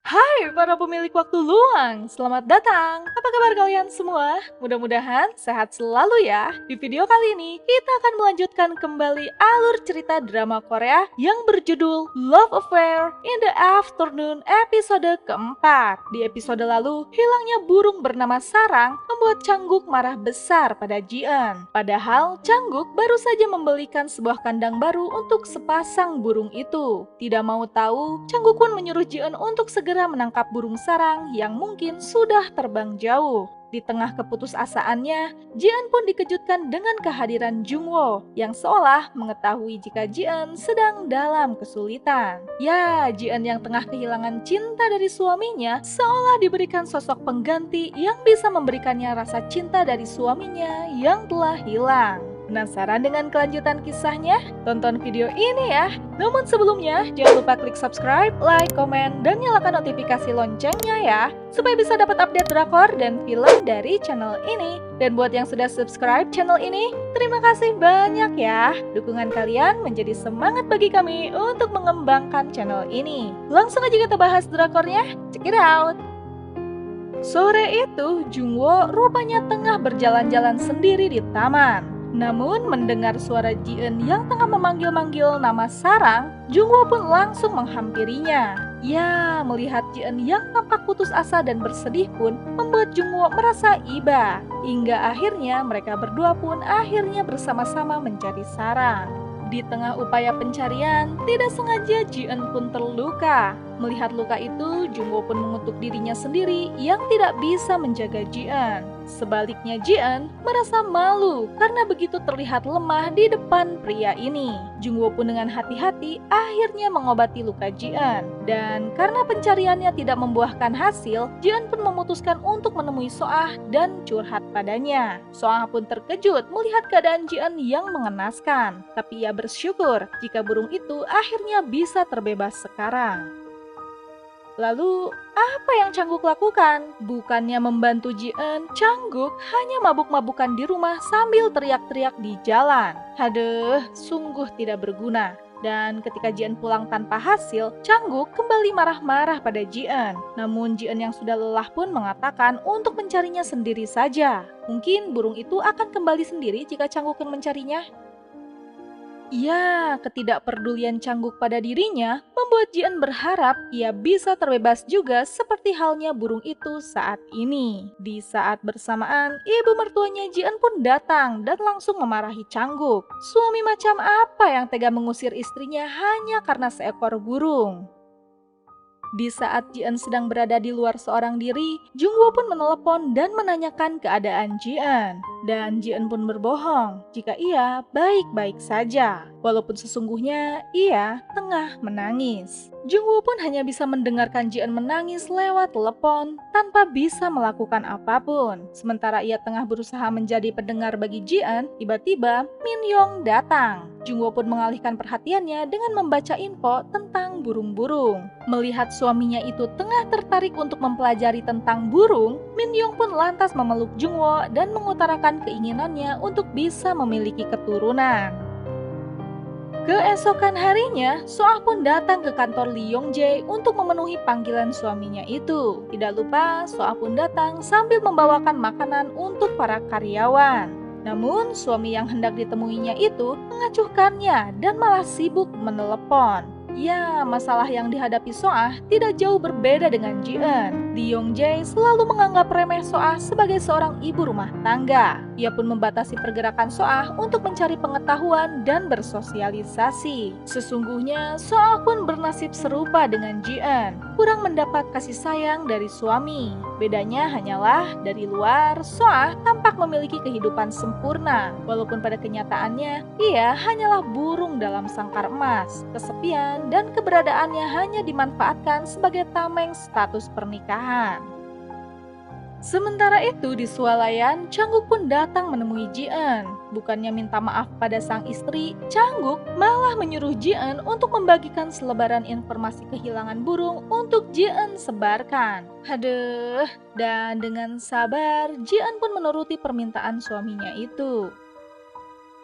Hai para pemilik waktu luang, selamat datang. Apa kabar kalian semua? Mudah-mudahan sehat selalu ya. Di video kali ini, kita akan melanjutkan kembali alur cerita drama Korea yang berjudul Love Affair in the Afternoon episode keempat. Di episode lalu, hilangnya burung bernama Sarang membuat Changguk marah besar pada Ji-eun. Padahal Changguk baru saja membelikan sebuah kandang baru untuk sepasang burung itu. Tidak mau tahu, Changguk pun menyuruh Ji-eun untuk segera menangkap burung sarang yang mungkin sudah terbang jauh. Di tengah keputusasaannya, Ji-eun pun dikejutkan dengan kehadiran Jungwoo yang seolah mengetahui jika Ji-eun sedang dalam kesulitan. Ya, Ji-eun yang tengah kehilangan cinta dari suaminya seolah diberikan sosok pengganti yang bisa memberikannya rasa cinta dari suaminya yang telah hilang. Penasaran dengan kelanjutan kisahnya? Tonton video ini ya! Namun sebelumnya, jangan lupa klik subscribe, like, komen, dan nyalakan notifikasi loncengnya ya, supaya bisa dapat update drakor dan film dari channel ini. Dan buat yang sudah subscribe channel ini, terima kasih banyak ya. Dukungan kalian menjadi semangat bagi kami untuk mengembangkan channel ini. Langsung aja kita bahas drakornya, check it out! Sore itu, Jungwoo rupanya tengah berjalan-jalan sendiri di taman. Namun mendengar suara Ji-eun yang tengah memanggil-manggil nama Sarang, Jungwoo pun langsung menghampirinya. Ya, melihat Ji-eun yang tampak putus asa dan bersedih pun membuat Jungwoo merasa iba. Hingga akhirnya mereka berdua pun akhirnya bersama-sama mencari Sarang. Di tengah upaya pencarian, tidak sengaja Ji-eun pun terluka. Melihat luka itu, Jungwoo pun mengutuk dirinya sendiri yang tidak bisa menjaga Ji-eun. Sebaliknya Ji-eun merasa malu karena begitu terlihat lemah di depan pria ini. Jungwoo pun dengan hati-hati akhirnya mengobati luka Ji-eun. Dan karena pencariannya tidak membuahkan hasil, Ji-eun pun memutuskan untuk menemui Soah dan curhat padanya. Soah pun terkejut melihat keadaan Ji-eun yang mengenaskan. Tapi ia bersyukur jika burung itu akhirnya bisa terbebas sekarang. Lalu, apa yang Changguk lakukan? Bukannya membantu Ji-eun, Changguk hanya mabuk-mabukan di rumah sambil teriak-teriak di jalan. Haduh, sungguh tidak berguna. Dan ketika Ji-eun pulang tanpa hasil, Changguk kembali marah-marah pada Ji-eun. Namun Ji-eun yang sudah lelah pun mengatakan untuk mencarinya sendiri saja. Mungkin burung itu akan kembali sendiri jika Changguk mencarinya. Ya, ketidakpedulian Changguk pada dirinya membuat Ji-eun berharap ia bisa terbebas juga seperti halnya burung itu saat ini. Di saat bersamaan, ibu mertuanya Ji-eun pun datang dan langsung memarahi Changguk. Suami macam apa yang tega mengusir istrinya hanya karena seekor burung? Di saat Ji-eun sedang berada di luar seorang diri, Jungwoo pun menelepon dan menanyakan keadaan Ji-eun. Dan Ji-eun pun berbohong jika ia baik-baik saja, walaupun sesungguhnya ia tengah menangis. Jungwoo pun hanya bisa mendengarkan Ji-eun menangis lewat telepon tanpa bisa melakukan apapun. Sementara ia tengah berusaha menjadi pendengar bagi Ji-eun, tiba-tiba Min Yong datang. Jungwoo pun mengalihkan perhatiannya dengan membaca info tentang burung-burung. Melihat suaminya itu tengah tertarik untuk mempelajari tentang burung, Min Yong pun lantas memeluk Jungwoo dan mengutarakan keinginannya untuk bisa memiliki keturunan. Keesokan harinya, Soah pun datang ke kantor Lee Yong-jae untuk memenuhi panggilan suaminya itu. Tidak lupa, Soah pun datang sambil membawakan makanan untuk para karyawan. Namun, suami yang hendak ditemuinya itu mengacuhkannya dan malah sibuk menelepon. Ya, masalah yang dihadapi Soah tidak jauh berbeda dengan Ji-eun. Lee Yong-jae selalu menganggap remeh Soah sebagai seorang ibu rumah tangga. Ia pun membatasi pergerakan Soah untuk mencari pengetahuan dan bersosialisasi. Sesungguhnya, Soah pun bernasib serupa dengan Ji-eun, kurang mendapat kasih sayang dari suami. Bedanya hanyalah dari luar, Soah tampak memiliki kehidupan sempurna, walaupun pada kenyataannya ia hanyalah burung dalam sangkar emas, kesepian, dan keberadaannya hanya dimanfaatkan sebagai tameng status pernikahan. Sementara itu di swalayan, Changguk pun datang menemui Ji-eun. Bukannya minta maaf pada sang istri, Changguk malah menyuruh Ji-eun untuk membagikan selebaran informasi kehilangan burung untuk Ji-eun sebarkan. Haduh, dan dengan sabar, Ji-eun pun menuruti permintaan suaminya itu.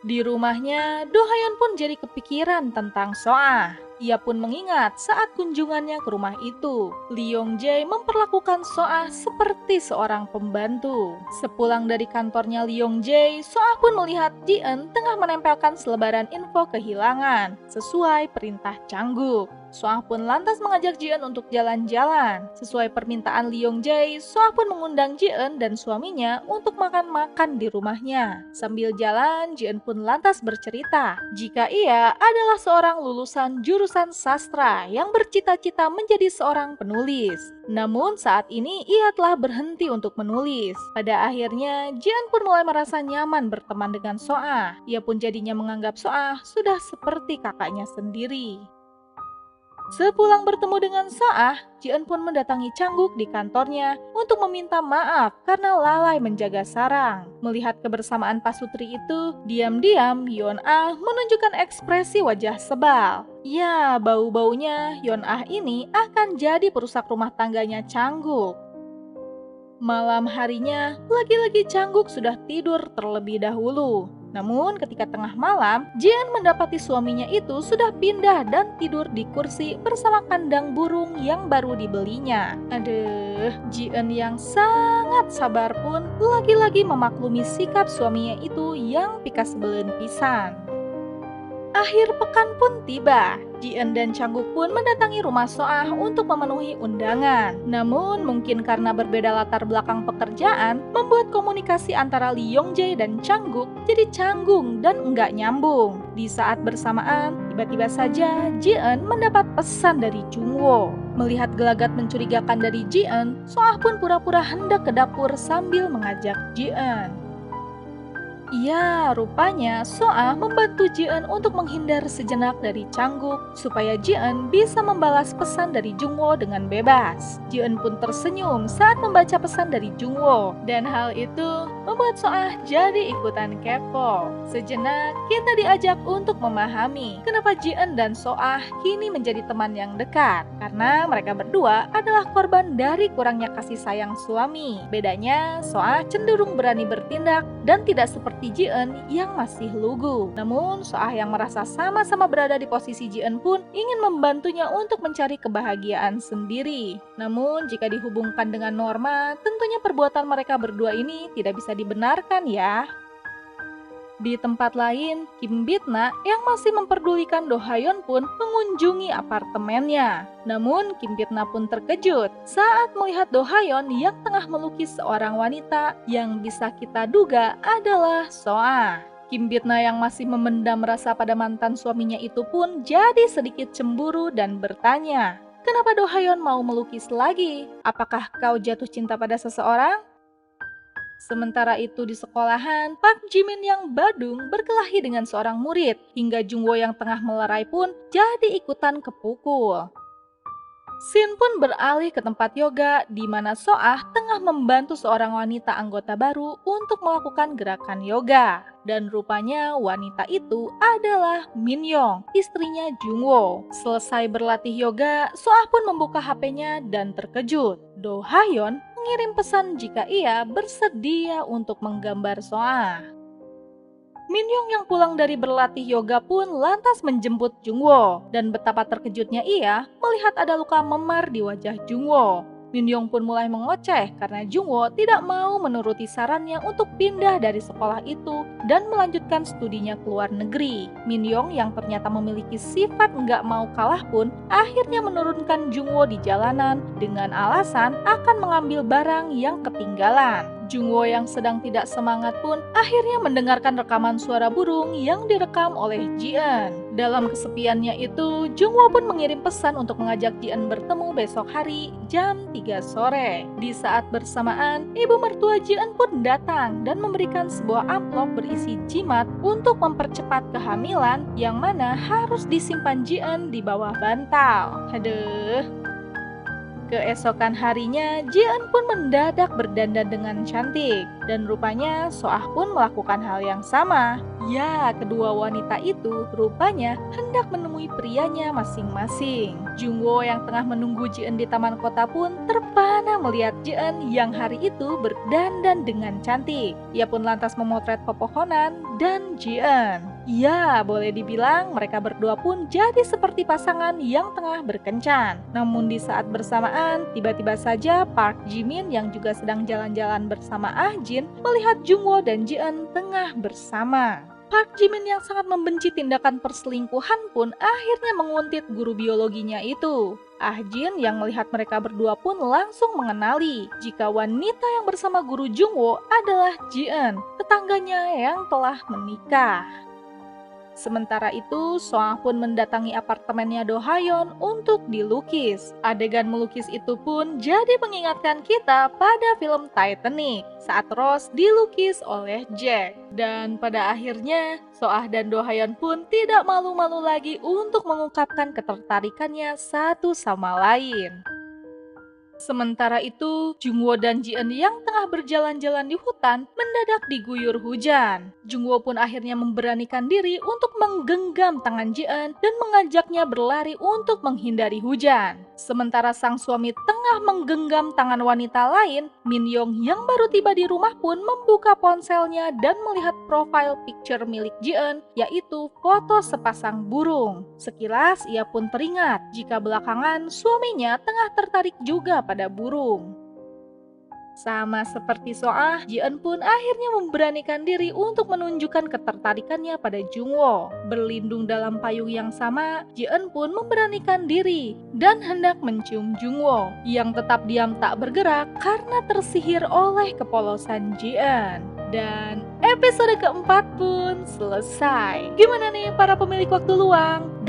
Di rumahnya, Do Ha-yeon pun jadi kepikiran tentang Soah. Ia pun mengingat saat kunjungannya ke rumah itu, Lee Yong-jae memperlakukan So-ah seperti seorang pembantu. Sepulang dari kantornya Lee Yong-jae, So-ah pun melihat Ji-eun tengah menempelkan selebaran info kehilangan sesuai perintah Changguk. So-ah pun lantas mengajak Ji-eun untuk jalan-jalan. Sesuai permintaan Lee Yong-jae, So-ah pun mengundang Ji-eun dan suaminya untuk makan-makan di rumahnya. Sambil jalan, Ji-eun pun lantas bercerita jika ia adalah seorang lulusan jurusan sastra yang bercita-cita menjadi seorang penulis. Namun saat ini ia telah berhenti untuk menulis. Pada akhirnya, Ji-eun pun mulai merasa nyaman berteman dengan So-ah. Ia pun jadinya menganggap So-ah sudah seperti kakaknya sendiri. Sepulang bertemu dengan So-ah, Ji-eun pun mendatangi Changguk di kantornya untuk meminta maaf karena lalai menjaga sarang. Melihat kebersamaan pasutri itu, diam-diam Yeon-ah menunjukkan ekspresi wajah sebal. Ya, bau-baunya Yeon-ah ini akan jadi perusak rumah tangganya Changguk. Malam harinya, lagi-lagi Changguk sudah tidur terlebih dahulu. Namun ketika tengah malam, Ji-eun mendapati suaminya itu sudah pindah dan tidur di kursi bersama kandang burung yang baru dibelinya. Aduh, Ji-eun yang sangat sabar pun lagi-lagi memaklumi sikap suaminya itu yang pikas sebelen pisan. Akhir pekan pun tiba. Ji-eun dan Changguk pun mendatangi rumah So-ah untuk memenuhi undangan. Namun mungkin karena berbeda latar belakang pekerjaan, membuat komunikasi antara Lee Yong-jae dan Changguk jadi canggung dan enggak nyambung. Di saat bersamaan, tiba-tiba saja Ji-eun mendapat pesan dari Jungwoo. Melihat gelagat mencurigakan dari Ji-eun, So-ah pun pura-pura hendak ke dapur sambil mengajak Ji-eun. Ya, rupanya So-ah membantu Ji-eun untuk menghindar sejenak dari Changguk supaya Ji-eun bisa membalas pesan dari Jungwoo dengan bebas. Ji-eun pun tersenyum saat membaca pesan dari Jungwoo dan hal itu membuat So-ah jadi ikutan kepo. Sejenak kita diajak untuk memahami kenapa Ji-eun dan So-ah kini menjadi teman yang dekat karena mereka berdua adalah korban dari kurangnya kasih sayang suami. Bedanya So-ah cenderung berani bertindak dan tidak seperti Ji-eun yang masih lugu. Namun So-ah yang merasa sama-sama berada di posisi Ji-eun pun ingin membantunya untuk mencari kebahagiaan sendiri. Namun jika dihubungkan dengan norma, tentunya perbuatan mereka berdua ini tidak bisa dibenarkan ya. Di tempat lain, Kim Bitna yang masih memperdulikan Do Ha-yeon pun mengunjungi apartemennya. Namun Kim Bitna pun terkejut saat melihat Do Ha-yeon yang tengah melukis seorang wanita yang bisa kita duga adalah So-ah. Kim Bitna yang masih memendam rasa pada mantan suaminya itu pun jadi sedikit cemburu dan bertanya, "Kenapa Do Ha-yeon mau melukis lagi? Apakah kau jatuh cinta pada seseorang?" Sementara itu di sekolahan, Park Jimin yang badung berkelahi dengan seorang murid, hingga Jungwoo yang tengah melerai pun jadi ikutan kepukul. Scene pun beralih ke tempat yoga di mana So-ah tengah membantu seorang wanita anggota baru untuk melakukan gerakan yoga. Dan rupanya wanita itu adalah Min Yong, istrinya Jungwoo. Selesai berlatih yoga, So-ah pun membuka HP-nya dan terkejut. Do Ha-yeon mengirim pesan jika ia bersedia untuk menggambar So-ah. Min Yong yang pulang dari berlatih yoga pun lantas menjemput Jungwoo dan betapa terkejutnya ia melihat ada luka memar di wajah Jungwoo. Min Yong pun mulai mengoceh karena Jungwoo tidak mau menuruti sarannya untuk pindah dari sekolah itu dan melanjutkan studinya ke luar negeri. Min Yong yang ternyata memiliki sifat nggak mau kalah pun akhirnya menurunkan Jungwoo di jalanan dengan alasan akan mengambil barang yang ketinggalan. Jungwoo yang sedang tidak semangat pun akhirnya mendengarkan rekaman suara burung yang direkam oleh Ji-eun. Dalam kesepiannya itu, Jungwoo pun mengirim pesan untuk mengajak Ji-eun bertemu besok hari jam 3 sore. Di saat bersamaan, ibu mertua Ji-eun pun datang dan memberikan sebuah amplop berisi jimat untuk mempercepat kehamilan yang mana harus disimpan Ji-eun di bawah bantal. Aduh. Keesokan harinya, Ji-eun pun mendadak berdandan dengan cantik. Dan rupanya So-ah pun melakukan hal yang sama. Ya, kedua wanita itu rupanya hendak menemui prianya masing-masing. Jungwoo yang tengah menunggu Ji-eun di taman kota pun terpana melihat Ji-eun yang hari itu berdandan dengan cantik. Ia pun lantas memotret pepohonan dan Ji-eun. Ya, boleh dibilang mereka berdua pun jadi seperti pasangan yang tengah berkencan. Namun di saat bersamaan, tiba-tiba saja Park Jimin yang juga sedang jalan-jalan bersama Ah Jin melihat Jungwoo dan Ji-eun tengah bersama. Park Jimin yang sangat membenci tindakan perselingkuhan pun akhirnya menguntit guru biologinya itu. Ah Jin yang melihat mereka berdua pun langsung mengenali jika wanita yang bersama guru Jungwoo adalah Ji-eun, tetangganya yang telah menikah. Sementara itu, Soang pun mendatangi apartemennya Do Ha-yeon untuk dilukis. Adegan melukis itu pun jadi mengingatkan kita pada film Titanic saat Rose dilukis oleh Jack. Dan pada akhirnya, Soah dan Do Ha-yeon pun tidak malu-malu lagi untuk mengungkapkan ketertarikannya satu sama lain. Sementara itu, Jungwoo dan Ji-eun yang tengah berjalan-jalan di hutan mendadak diguyur hujan. Jungwoo pun akhirnya memberanikan diri untuk menggenggam tangan Ji-eun dan mengajaknya berlari untuk menghindari hujan. Sementara sang suami tengah menggenggam tangan wanita lain, Min Yong yang baru tiba di rumah pun membuka ponselnya dan melihat profile picture milik Ji-eun, yaitu foto sepasang burung. Sekilas ia pun teringat jika belakangan suaminya tengah tertarik juga pada burung. Sama seperti Soah, Ji-eun pun akhirnya memberanikan diri untuk menunjukkan ketertarikannya pada Jungwoo. Berlindung dalam payung yang sama, Ji-eun pun memberanikan diri dan hendak mencium Jungwoo, yang tetap diam tak bergerak karena tersihir oleh kepolosan Ji-eun. Dan episode keempat pun selesai. Gimana nih para pemilik waktu luang?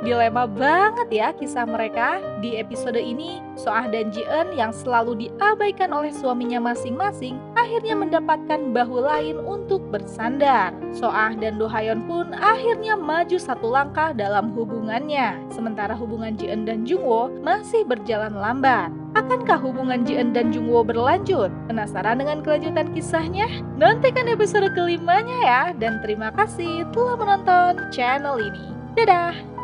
Dilema banget ya kisah mereka. Di episode ini, Soah dan Ji-eun yang selalu diabaikan oleh suaminya masing-masing akhirnya mendapatkan bahu lain untuk bersandar. Soah dan Do Ha-yeon pun akhirnya maju satu langkah dalam hubungannya. Sementara hubungan Ji-eun dan Jungwoo masih berjalan lambat. Akankah hubungan Ji-eun dan Jungwoo berlanjut? Penasaran dengan kelanjutan kisahnya? Nantikan episode kelimanya ya. Dan terima kasih telah menonton channel ini. Dadah!